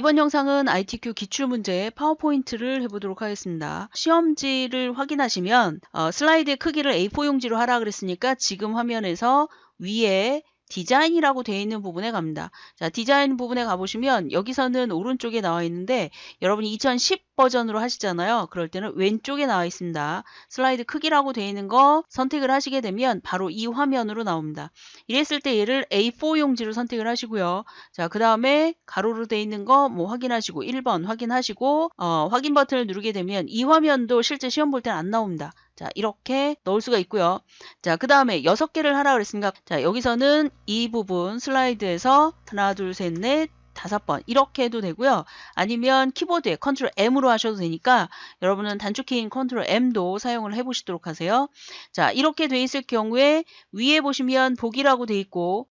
이번 영상은 ITQ 기출문제 파워포인트를 해보도록 하겠습니다. 시험지를 확인하시면 슬라이드의 크기를 A4 용지로 하라 그랬으니까 지금 화면에서 위에 디자인이라고 되어 있는 부분에 갑니다. 자, 디자인 부분에 가보시면 여기서는 오른쪽에 나와 있는데 여러분이 2010 버전으로 하시잖아요. 그럴 때는 왼쪽에 나와 있습니다. 슬라이드 크기라고 되어 있는 거 선택을 하시게 되면 바로 이 화면으로 나옵니다. 이랬을 때 얘를 A4 용지로 선택을 하시고요. 자, 그 다음에 가로로 되어 있는 거 확인하시고 1번 확인하시고 확인 버튼을 누르게 되면 이 화면도 실제 시험 볼 때는 안 나옵니다. 자, 이렇게 넣을 수가 있고요. 자, 그 다음에 6개를 하라 그랬으니까 자, 여기서는 이 부분 슬라이드에서 하나, 둘, 셋, 넷, 5번 이렇게 해도 되고요. 아니면 키보드에 컨트롤 M으로 하셔도 되니까 여러분은 단축키인 컨트롤 M도 사용을 해보시도록 하세요. 자, 이렇게 돼 있을 경우에 위에 보시면 보기라고 돼 있고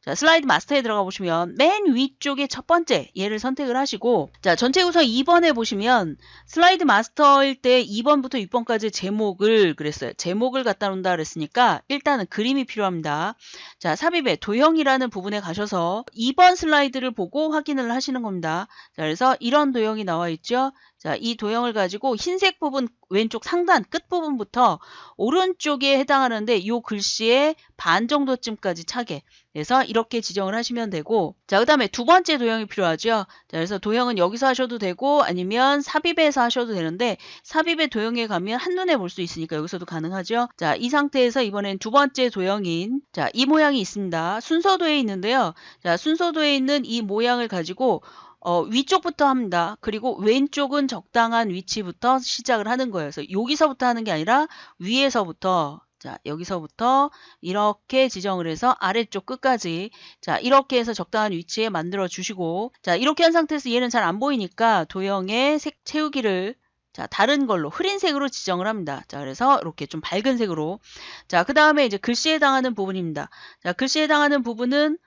자, 슬라이드 마스터에 들어가 보시면 맨 위쪽에 첫 번째 얘를 선택을 하시고 자, 전체 구성 2번에 보시면 슬라이드 마스터일 때 2번부터 6번까지 제목을 그랬어요. 제목을 갖다 놓는다 그랬으니까 일단은 그림이 필요합니다. 자, 삽입의 도형이라는 부분에 가셔서 2번 슬라이드를 보고 확인을 하시는 겁니다. 자, 그래서 이런 도형이 나와 있죠. 자, 이 도형을 가지고 흰색 부분 왼쪽 상단 끝부분부터 오른쪽에 해당하는데 이 글씨의 반 정도쯤까지 차게 그래서 이렇게 지정을 하시면 되고 자, 그 다음에 두 번째 도형이 필요하죠. 자, 그래서 도형은 여기서 하셔도 되고 아니면 삽입에서 하셔도 되는데 삽입의 도형에 가면 한눈에 볼 수 있으니까 여기서도 가능하죠. 자, 이 상태에서 이번엔 두 번째 도형인 자, 이 모양이 있습니다. 순서도에 있는데요. 자, 순서도에 있는 이 모양을 가지고 위쪽부터 합니다. 그리고 왼쪽은 적당한 위치부터 시작을 하는 거예요. 그래서 여기서부터 하는 게 아니라 위에서부터 자, 여기서부터 이렇게 지정을 해서 아래쪽 끝까지 자, 이렇게 해서 적당한 위치에 만들어 주시고 자, 이렇게 한 상태에서 얘는 잘 안 보이니까 도형의 색 채우기를 자, 다른 걸로 흐린색으로 지정을 합니다. 자, 그래서 이렇게 좀 밝은 색으로 자, 그 다음에 이제 글씨에 해당하는 부분입니다. 자, 글씨에 해당하는 부분은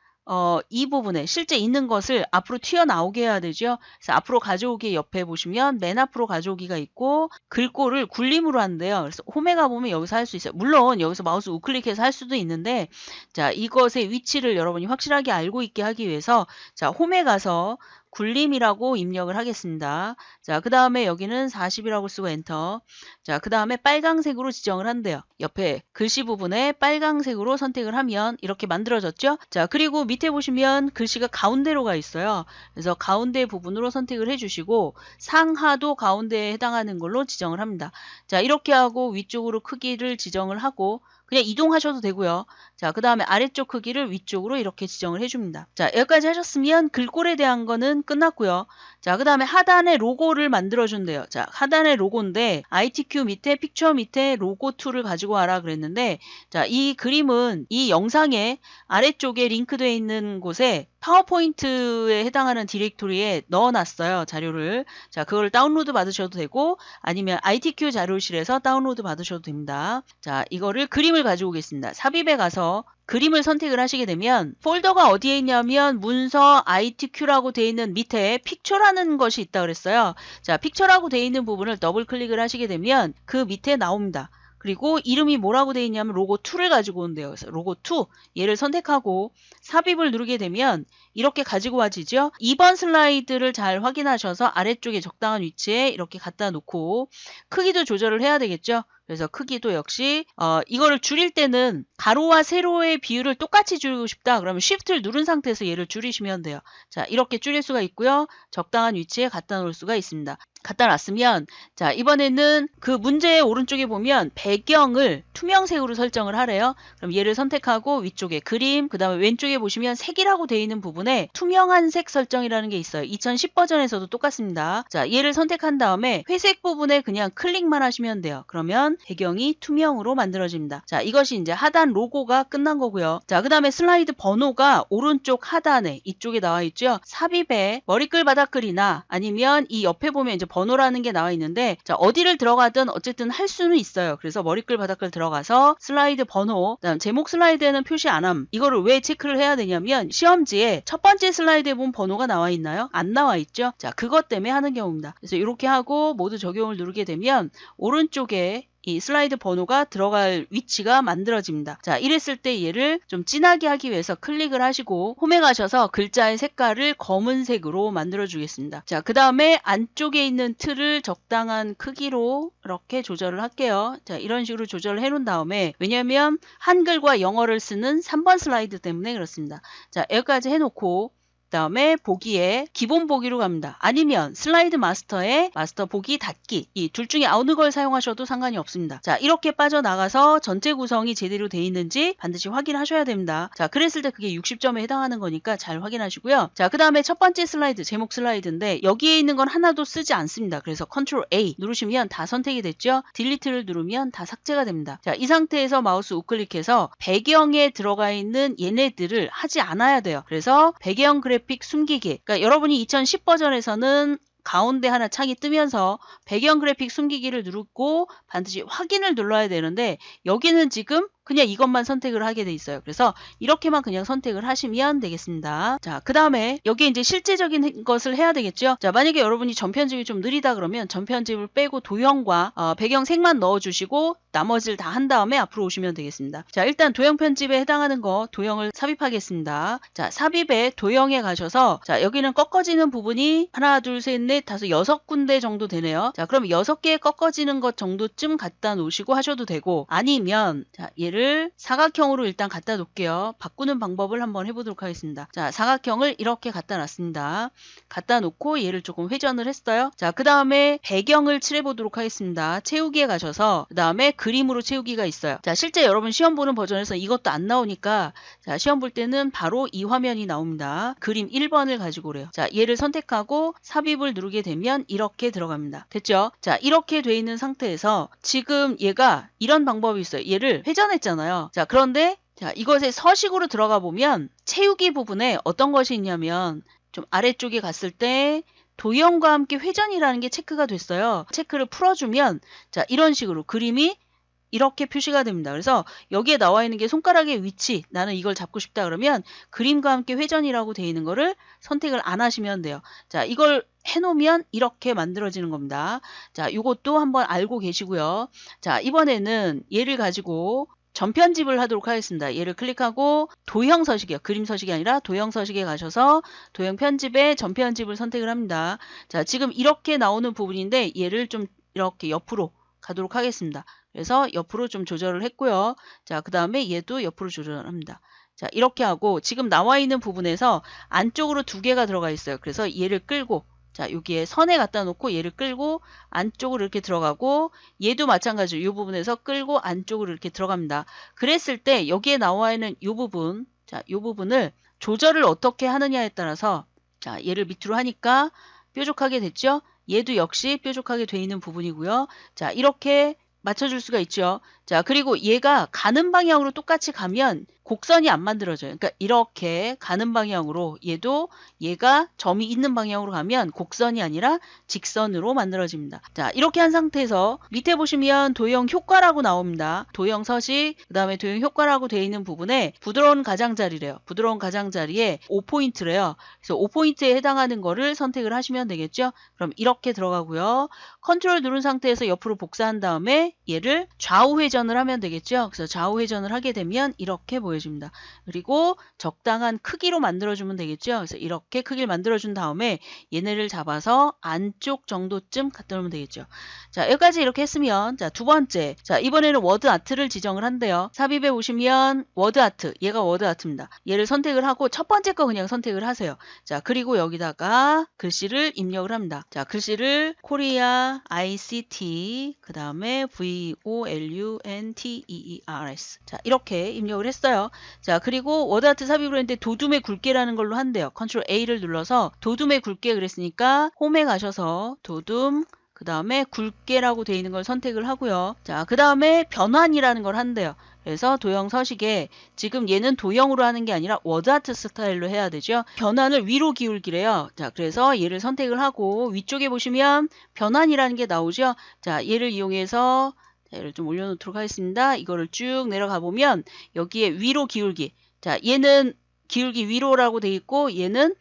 이 부분에 실제 있는 것을 앞으로 튀어나오게 해야 되죠. 그래서 앞으로 가져오기 옆에 보시면 맨 앞으로 가져오기가 있고 글꼴을 굴림으로 한대요. 그래서 홈에 가보면 여기서 할 수 있어요. 물론 여기서 마우스 우클릭해서 할 수도 있는데 자, 이것의 위치를 여러분이 확실하게 알고 있게 하기 위해서 자, 홈에 가서 굴림이라고 입력을 하겠습니다. 자, 그 다음에 여기는 40이라고 쓰고 엔터. 자, 그 다음에 빨강색으로 지정을 한대요. 옆에 글씨 부분에 빨강색으로 선택을 하면 이렇게 만들어졌죠? 자, 그리고 밑에 보시면 글씨가 가운데로 가 있어요. 그래서 가운데 부분으로 선택을 해주시고 상하도 가운데에 해당하는 걸로 지정을 합니다. 자, 이렇게 하고 위쪽으로 크기를 지정을 하고 그냥 이동하셔도 되고요. 자, 그 다음에 아래쪽 크기를 위쪽으로 이렇게 지정을 해줍니다. 자, 여기까지 하셨으면 글꼴에 대한 거는 끝났고요. 자, 그 다음에 하단에 로고를 만들어준대요. 자, 하단에 로고인데 ITQ 밑에 픽처 밑에 로고 툴을 가지고 와라 그랬는데 자, 이 그림은 이 영상의 아래쪽에 링크되어 있는 곳에 파워포인트에 해당하는 디렉토리에 넣어놨어요. 자료를. 자, 그걸 다운로드 받으셔도 되고 아니면 ITQ 자료실에서 다운로드 받으셔도 됩니다. 자, 이거를 그림을 가지고 오겠습니다. 삽입에 가서 그림을 선택을 하시게 되면 폴더가 어디에 있냐면 문서 ITQ라고 되어 있는 밑에 픽처라는 것이 있다 그랬어요. 자, 픽처라고 되어 있는 부분을 더블 클릭을 하시게 되면 그 밑에 나옵니다. 그리고 이름이 뭐라고 되어 있냐면 로고2를 가지고 온대요. 그래서 로고2 얘를 선택하고 삽입을 누르게 되면 이렇게 가지고 와지죠. 2번 슬라이드를 잘 확인하셔서 아래쪽에 적당한 위치에 이렇게 갖다 놓고 크기도 조절을 해야 되겠죠. 그래서 크기도 역시 이거를 줄일 때는 가로와 세로의 비율을 똑같이 줄이고 싶다. 그러면 Shift를 누른 상태에서 얘를 줄이시면 돼요. 자, 이렇게 줄일 수가 있고요. 적당한 위치에 갖다 놓을 수가 있습니다. 갖다 놨으면 자, 이번에는 그 문제의 오른쪽에 보면 배경을 투명색으로 설정을 하래요. 그럼 얘를 선택하고 위쪽에 그림, 그 다음에 왼쪽에 보시면 색이라고 되어 있는 부분에 투명한 색 설정이라는 게 있어요. 2010 버전에서도 똑같습니다. 자, 얘를 선택한 다음에 회색 부분에 그냥 클릭만 하시면 돼요. 그러면 배경이 투명으로 만들어집니다. 자, 이것이 이제 하단 로고가 끝난 거고요. 자, 그 다음에 슬라이드 번호가 오른쪽 하단에 이쪽에 나와 있죠. 삽입에 머리글 바닥글이나 아니면 이 옆에 보면 이제 번호라는 게 나와 있는데 자, 어디를 들어가든 어쨌든 할 수는 있어요. 그래서 머리글 바닥글 들어가서 슬라이드 번호, 그다음 제목 슬라이드에는 표시 안 함. 이거를 왜 체크를 해야 되냐면 시험지에 첫 번째 슬라이드에 보면 번호가 나와 있나요? 안 나와 있죠. 자, 그것 때문에 하는 경우입니다. 그래서 이렇게 하고 모두 적용을 누르게 되면 오른쪽에 이 슬라이드 번호가 들어갈 위치가 만들어집니다. 자, 이랬을 때 얘를 좀 진하게 하기 위해서 클릭을 하시고 홈에 가셔서 글자의 색깔을 검은색으로 만들어 주겠습니다. 자, 그 다음에 안쪽에 있는 틀을 적당한 크기로 이렇게 조절을 할게요. 자, 이런 식으로 조절을 해 놓은 다음에, 왜냐하면 한글과 영어를 쓰는 3번 슬라이드 때문에 그렇습니다. 자, 여기까지 해놓고 그 다음에 보기에 기본 보기로 갑니다. 아니면 슬라이드 마스터에 마스터 보기 닫기, 이 둘 중에 어느 걸 사용하셔도 상관이 없습니다. 자, 이렇게 빠져나가서 전체 구성이 제대로 되어 있는지 반드시 확인하셔야 됩니다. 자, 그랬을 때 그게 60점에 해당하는 거니까 잘 확인하시고요. 자, 그 다음에 첫 번째 슬라이드, 제목 슬라이드인데 여기에 있는 건 하나도 쓰지 않습니다. 그래서 컨트롤 A 누르시면 다 선택이 됐죠. 딜리트를 누르면 다 삭제가 됩니다. 자, 이 상태에서 마우스 우클릭해서 배경에 들어가 있는 얘네들을 하지 않아야 돼요. 그래서 배경 그래픽 숨기기, 그러니까 여러분이 2010 버전에서는 가운데 하나 창이 뜨면서 배경 그래픽 숨기기를 누르고 반드시 확인을 눌러야 되는데, 여기는 지금 그냥 이것만 선택을 하게 돼 있어요. 그래서 이렇게만 그냥 선택을 하시면 되겠습니다. 자, 그 다음에 여기 이제 실제적인 것을 해야 되겠죠. 자, 만약에 여러분이 전편집이 좀 느리다 그러면 전편집을 빼고 도형과 배경색만 넣어주시고 나머지를 다 한 다음에 앞으로 오시면 되겠습니다. 자, 일단 도형 편집에 해당하는 거 도형을 삽입하겠습니다. 자, 삽입에 도형에 가셔서, 자, 여기는 꺾어지는 부분이 하나, 둘, 셋, 넷, 다섯, 6군데 정도 되네요. 자, 그럼 6개 꺾어지는 것 정도쯤 갖다 놓으시고 하셔도 되고, 아니면 자, 얘를 사각형으로 일단 갖다 놓을게요. 바꾸는 방법을 한번 해보도록 하겠습니다. 자, 사각형을 이렇게 갖다 놨습니다. 갖다 놓고 얘를 조금 회전을 했어요. 자, 그 다음에 배경을 칠해보도록 하겠습니다. 채우기에 가셔서 그 다음에 그림으로 채우기가 있어요. 자, 실제 여러분 시험 보는 버전에서 이것도 안 나오니까, 자, 시험 볼 때는 바로 이 화면이 나옵니다. 그림 1번을 가지고 오래요. 자, 얘를 선택하고 삽입을 누르게 되면 이렇게 들어갑니다. 됐죠? 자, 이렇게 돼 있는 상태에서 지금 얘가 이런 방법이 있어요. 얘를 회전했잖아요. 자, 그런데 자, 이것에 서식으로 들어가 보면 채우기 부분에 어떤 것이 있냐면, 좀 아래쪽에 갔을 때 도형과 함께 회전이라는 게 체크가 됐어요. 체크를 풀어주면 자, 이런 식으로 그림이 이렇게 표시가 됩니다. 그래서 여기에 나와 있는 게 손가락의 위치, 나는 이걸 잡고 싶다 그러면 그림과 함께 회전이라고 되어 있는 거를 선택을 안 하시면 돼요. 자, 이걸 해놓으면 이렇게 만들어지는 겁니다. 자, 이것도 한번 알고 계시고요. 자, 이번에는 얘를 가지고 전편집을 하도록 하겠습니다. 얘를 클릭하고 도형 서식이요. 그림 서식이 아니라 도형 서식에 가셔서 도형 편집에 전편집을 선택을 합니다. 자, 지금 이렇게 나오는 부분인데 얘를 좀 이렇게 옆으로 가도록 하겠습니다. 그래서 옆으로 좀 조절을 했고요. 자, 그 다음에 얘도 옆으로 조절을 합니다. 자, 이렇게 하고 지금 나와 있는 부분에서 안쪽으로 2개가 들어가 있어요. 그래서 얘를 끌고, 자, 여기에 선에 갖다 놓고 얘를 끌고 안쪽으로 이렇게 들어가고, 얘도 마찬가지로 이 부분에서 끌고 안쪽으로 이렇게 들어갑니다. 그랬을 때 여기에 나와 있는 이 부분, 자, 이 부분을 조절을 어떻게 하느냐에 따라서, 자, 얘를 밑으로 하니까 뾰족하게 됐죠? 얘도 역시 뾰족하게 돼 있는 부분이고요. 자, 이렇게 맞춰줄 수가 있죠. 자, 그리고 얘가 가는 방향으로 똑같이 가면 곡선이 안 만들어져요. 그러니까 이렇게 가는 방향으로, 얘도 얘가 점이 있는 방향으로 가면 곡선이 아니라 직선으로 만들어집니다. 자, 이렇게 한 상태에서 밑에 보시면 도형 효과라고 나옵니다. 도형 서식, 그 다음에 도형 효과라고 되어 있는 부분에 부드러운 가장자리래요. 부드러운 가장자리에 5포인트래요. 그래서 5포인트에 해당하는 거를 선택을 하시면 되겠죠. 그럼 이렇게 들어가고요. 컨트롤 누른 상태에서 옆으로 복사한 다음에 얘를 좌우 회전을 하면 되겠죠. 그래서 좌우 회전을 하게 되면 이렇게 보여집니다. 그리고 적당한 크기로 만들어주면 되겠죠. 그래서 이렇게 크기를 만들어준 다음에 얘네를 잡아서 안쪽 정도쯤 갖다 놓으면 되겠죠. 자, 여기까지 이렇게 했으면, 자, 두 번째, 자, 이번에는 워드 아트를 지정을 한대요. 삽입에 오시면 워드 아트, 얘가 워드 아트입니다. 얘를 선택을 하고 첫 번째 거 그냥 선택을 하세요. 자, 그리고 여기다가 글씨를 입력을 합니다. 자, 글씨를 코리아 ICT 그 다음에 VOLUNTEERS, 자, 이렇게 입력을 했어요. 자, 그리고 워드 아트 삽입을 했는데 도둠의 굵게라는 걸로 한대요. 컨트롤 A를 눌러서 도둠의 굵게 그랬으니까 홈에 가셔서 도둠 그 다음에 굵게라고 되어 있는 걸 선택을 하고요. 자, 그 다음에 변환이라는 걸 한대요. 그래서 도형 서식에 지금 얘는 도형으로 하는 게 아니라 워드 아트 스타일로 해야 되죠. 변환을 위로 기울기래요. 자, 그래서 얘를 선택을 하고 위쪽에 보시면 변환이라는 게 나오죠. 자, 얘를 이용해서, 자, 얘를 좀 올려놓도록 하겠습니다. 이거를 쭉 내려가 보면 여기에 위로 기울기, 자, 얘는 기울기 위로라고 돼 있고 얘는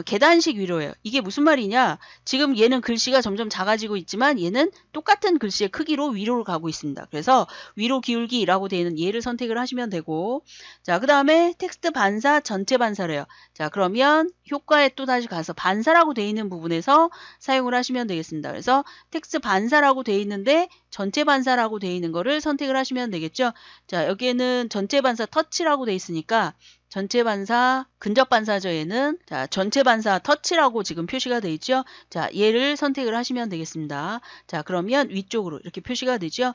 계단식 위로예요. 이게 무슨 말이냐? 지금 얘는 글씨가 점점 작아지고 있지만 얘는 똑같은 글씨의 크기로 위로를 가고 있습니다. 그래서 위로 기울기라고 되어 있는 얘를 선택을 하시면 되고, 자, 그 다음에 텍스트 반사, 전체 반사래요. 자, 그러면 효과에 또 다시 가서 반사라고 되어 있는 부분에서 사용을 하시면 되겠습니다. 그래서 텍스트 반사라고 되어 있는데 전체 반사라고 되어 있는 거를 선택을 하시면 되겠죠. 자, 여기에는 전체 반사 터치라고 되어 있으니까 전체 반사, 근접 반사죠, 얘는. 자, 전체 반사 터치라고 지금 표시가 되어 있죠. 자, 얘를 선택을 하시면 되겠습니다. 자, 그러면 위쪽으로 이렇게 표시가 되죠.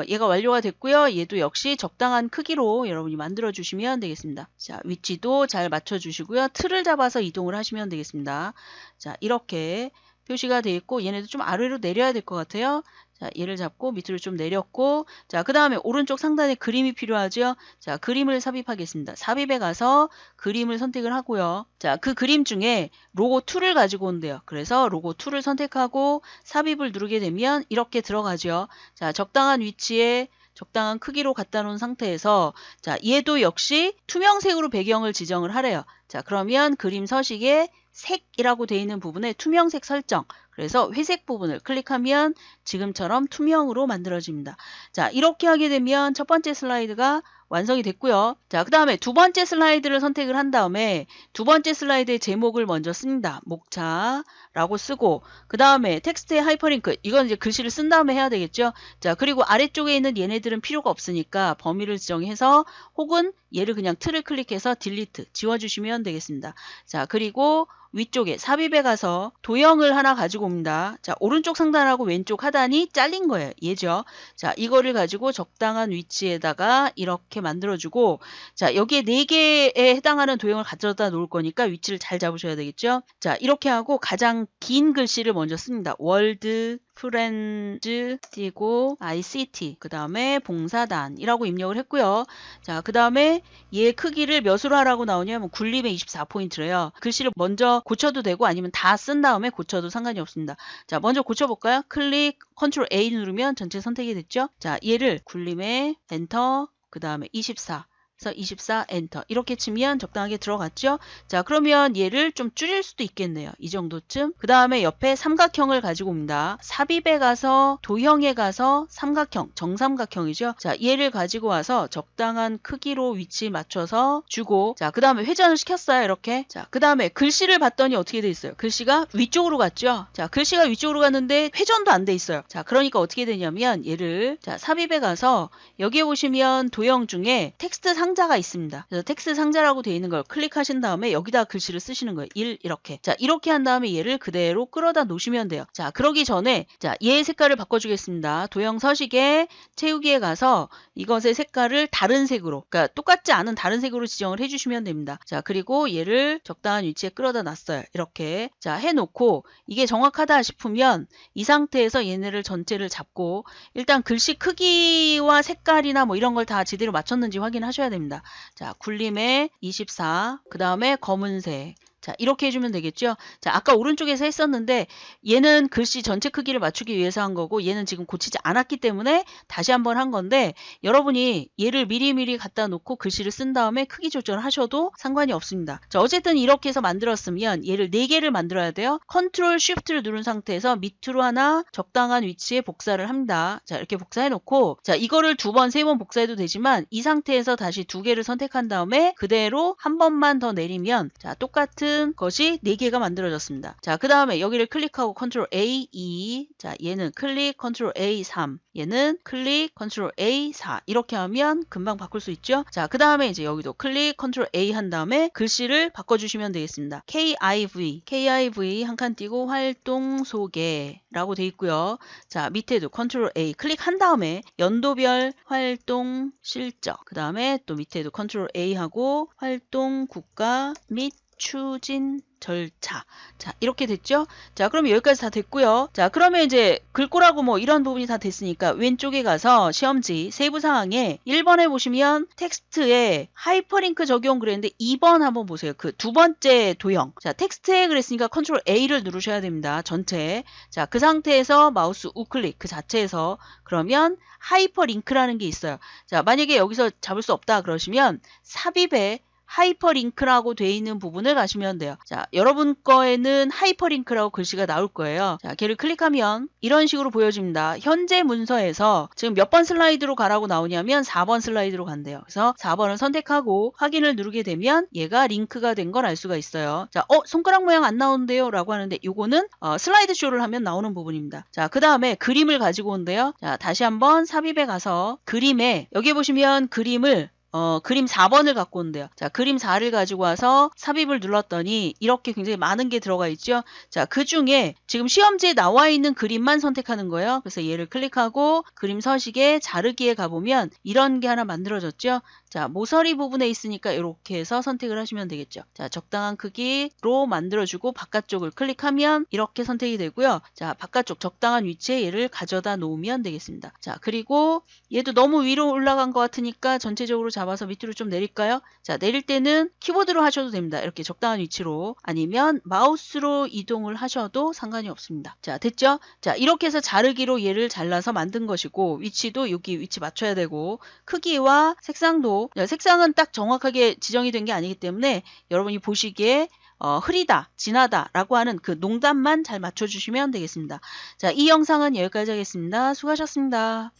얘가 완료가 됐고요. 얘도 역시 적당한 크기로 여러분이 만들어 주시면 되겠습니다. 자, 위치도 잘 맞춰 주시고요. 틀을 잡아서 이동을 하시면 되겠습니다. 자, 이렇게 표시가 되어 있고 얘네도 좀 아래로 내려야 될 것 같아요. 자, 얘를 잡고 밑으로 좀 내렸고, 자, 그 다음에 오른쪽 상단에 그림이 필요하죠. 자, 그림을 삽입하겠습니다. 삽입에 가서 그림을 선택을 하고요. 자, 그 그림 중에 로고 2를 가지고 온대요. 그래서 로고 2를 선택하고 삽입을 누르게 되면 이렇게 들어가죠. 자, 적당한 위치에 적당한 크기로 갖다 놓은 상태에서, 자, 얘도 역시 투명색으로 배경을 지정을 하래요. 자, 그러면 그림 서식에 색이라고 되어 있는 부분에 투명색 설정, 그래서 회색 부분을 클릭하면 지금처럼 투명으로 만들어집니다. 자, 이렇게 하게 되면 첫 번째 슬라이드가 완성이 됐고요. 자, 그 다음에 두 번째 슬라이드를 선택을 한 다음에 두 번째 슬라이드의 제목을 먼저 씁니다. 목차라고 쓰고, 그 다음에 텍스트의 하이퍼링크, 이건 이제 글씨를 쓴 다음에 해야 되겠죠. 자, 그리고 아래쪽에 있는 얘네들은 필요가 없으니까 범위를 지정해서 혹은 얘를 그냥 틀을 클릭해서 딜리트 지워주시면 되겠습니다. 자, 그리고 위쪽에 삽입에 가서 도형을 하나 가지고 옵니다. 자, 오른쪽 상단하고 왼쪽 하단이 잘린 거예요. 얘죠. 자, 이거를 가지고 적당한 위치에다가 이렇게 만들어주고, 자, 여기에 4개에 해당하는 도형을 가져다 놓을 거니까 위치를 잘 잡으셔야 되겠죠. 자, 이렇게 하고 가장 긴 글씨를 먼저 씁니다. 월드 프렌즈 띄고 ICT, 그 다음에 봉사단이라고 입력을 했고요. 자, 그 다음에 얘 크기를 몇으로 하라고 나오냐면 굴림에 24포인트래요. 글씨를 먼저 고쳐도 되고 아니면 다 쓴 다음에 고쳐도 상관이 없습니다. 자, 먼저 고쳐볼까요? 클릭 컨트롤 A 누르면 전체 선택이 됐죠. 자, 얘를 굴림에 엔터, 그 다음에 24, 그래서 24 엔터 이렇게 치면 적당하게 들어갔죠. 자, 그러면 얘를 좀 줄일 수도 있겠네요. 이 정도쯤. 그 다음에 옆에 삼각형을 가지고 옵니다. 삽입에 가서 도형에 가서 삼각형, 정삼각형이죠. 자, 얘를 가지고 와서 적당한 크기로 위치 맞춰서 주고, 자, 그 다음에 회전을 시켰어요. 이렇게. 자, 그 다음에 글씨를 봤더니 어떻게 돼 있어요? 글씨가 위쪽으로 갔죠. 자, 글씨가 위쪽으로 갔는데 회전도 안 돼 있어요. 자, 그러니까 어떻게 되냐면 얘를, 자, 삽입에 가서 여기에 보시면 도형 중에 텍스트 상자가 있습니다. 그래서 텍스트 상자라고 되어 있는 걸 클릭하신 다음에 여기다 글씨를 쓰시는 거예요. 1 이렇게. 자, 이렇게 한 다음에 얘를 그대로 끌어다 놓으시면 돼요. 자, 그러기 전에 자, 얘의 색깔을 바꿔주겠습니다. 도형 서식에 채우기에 가서 이것의 색깔을 다른 색으로, 그러니까 똑같지 않은 다른 색으로 지정을 해주시면 됩니다. 자, 그리고 얘를 적당한 위치에 끌어다 놨어요. 이렇게. 자, 해놓고 이게 정확하다 싶으면 이 상태에서 얘네를 전체를 잡고 일단 글씨 크기와 색깔이나 뭐 이런 걸 다 제대로 맞췄는지 확인하셔야 됩니다. 자, 굴림에 24, 그 다음에 검은색. 자, 이렇게 해주면 되겠죠. 자, 아까 오른쪽에서 했었는데 얘는 글씨 전체 크기를 맞추기 위해서 한 거고 얘는 지금 고치지 않았기 때문에 다시 한번 한 건데, 여러분이 얘를 미리미리 갖다 놓고 글씨를 쓴 다음에 크기 조절을 하셔도 상관이 없습니다. 자, 어쨌든 이렇게 해서 만들었으면 얘를 4개를 만들어야 돼요. 컨트롤 쉬프트를 누른 상태에서 밑으로 하나 적당한 위치에 복사를 합니다. 자, 이렇게 복사해 놓고, 자, 이거를 2번, 3번 복사해도 되지만 이 상태에서 다시 2개를 선택한 다음에 그대로 한 번만 더 내리면, 자, 똑같은 것이 4개가 만들어졌습니다. 자, 그 다음에 여기를 클릭하고 컨트롤 A 2, 자, 얘는 클릭 컨트롤 A 3, 얘는 클릭 컨트롤 A 4 이렇게 하면 금방 바꿀 수 있죠. 자, 그 다음에 이제 여기도 클릭 컨트롤 A 한 다음에 글씨를 바꿔주시면 되겠습니다. KIV 한 칸 띄고 활동 소개라고 돼 있고요. 자, 밑에도 컨트롤 A 클릭한 다음에 연도별 활동 실적, 그 다음에 또 밑에도 컨트롤 A 하고 활동 국가 및 추진 절차. 자, 이렇게 됐죠? 자, 그럼 여기까지 다 됐고요. 자, 그러면 이제 글꼴하고 뭐 이런 부분이 다 됐으니까 왼쪽에 가서 시험지 세부 사항에 1번에 보시면 텍스트에 하이퍼링크 적용 그랬는데 2번 한번 보세요. 그 두 번째 도형. 자, 텍스트에 그랬으니까 컨트롤 A를 누르셔야 됩니다. 전체. 자, 그 상태에서 마우스 우클릭 그 자체에서 그러면 하이퍼링크라는 게 있어요. 자, 만약에 여기서 잡을 수 없다 그러시면 삽입에 하이퍼링크라고 되어 있는 부분을 가시면 돼요. 자, 여러분 거에는 하이퍼링크라고 글씨가 나올 거예요. 자, 걔를 클릭하면 이런 식으로 보여집니다. 현재 문서에서 지금 몇 번 슬라이드로 가라고 나오냐면 4번 슬라이드로 간대요. 그래서 4번을 선택하고 확인을 누르게 되면 얘가 링크가 된 걸 알 수가 있어요. 자, 손가락 모양 안 나오는데요? 라고 하는데 요거는 슬라이드 쇼를 하면 나오는 부분입니다. 자, 그 다음에 그림을 가지고 온대요. 자, 다시 한번 삽입에 가서 그림에 여기 보시면 그림 4번을 갖고 온대요. 자, 그림 4를 가지고 와서 삽입을 눌렀더니 이렇게 굉장히 많은 게 들어가 있죠. 자, 그 중에 지금 시험지에 나와 있는 그림만 선택하는 거예요. 그래서 얘를 클릭하고 그림 서식에 자르기에 가보면 이런 게 하나 만들어졌죠. 자, 모서리 부분에 있으니까 이렇게 해서 선택을 하시면 되겠죠. 자, 적당한 크기로 만들어주고 바깥쪽을 클릭하면 이렇게 선택이 되고요. 자, 바깥쪽 적당한 위치에 얘를 가져다 놓으면 되겠습니다. 자, 그리고 얘도 너무 위로 올라간 것 같으니까 전체적으로 잡아서 밑으로 좀 내릴까요? 자, 내릴 때는 키보드로 하셔도 됩니다. 이렇게 적당한 위치로. 아니면 마우스로 이동을 하셔도 상관이 없습니다. 자, 됐죠? 자, 이렇게 해서 자르기로 얘를 잘라서 만든 것이고 위치도 여기 위치 맞춰야 되고 크기와 색상도 색상은 딱 정확하게 지정이 된 게 아니기 때문에 여러분이 보시기에 흐리다, 진하다 라고 하는 그 농담만 잘 맞춰주시면 되겠습니다. 자, 이 영상은 여기까지 하겠습니다. 수고하셨습니다.